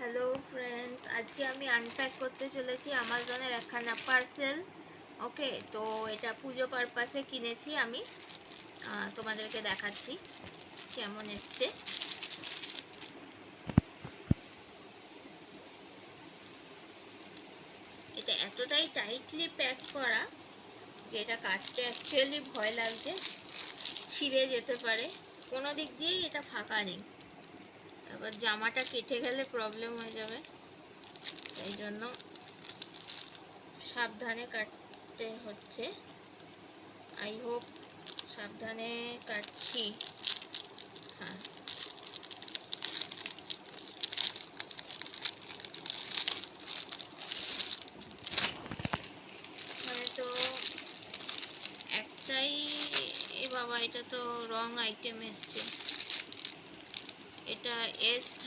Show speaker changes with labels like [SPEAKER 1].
[SPEAKER 1] Hello friends, আজকে আমি unpack করতে চলেছি অ্যামাজনের একখানা পার্সেল। ওকে, তো এটা পুজো পারপাসে কিনেছি আমি। তোমাদেরকে দেখাচ্ছি কেমন এসছে। এটা এতটাই টাইটলি প্যাক করা যে এটা কাটতে অ্যাকচুয়ালি ভয় লাগছে, ছিঁড়ে যেতে পারে। কোনো দিক দিয়েই এটা ফাঁকা নেই, এবার জামাটা কেটে গেলে প্রবলেম হয়ে যাবে, এই জন্য সাবধানে কাটতে হচ্ছে। আই হোপ সাবধানে কাটছি। হ্যাঁ, মানে তো একটাই, এ বাবা, এটা তো রং আইটেম এসছে। এটা S30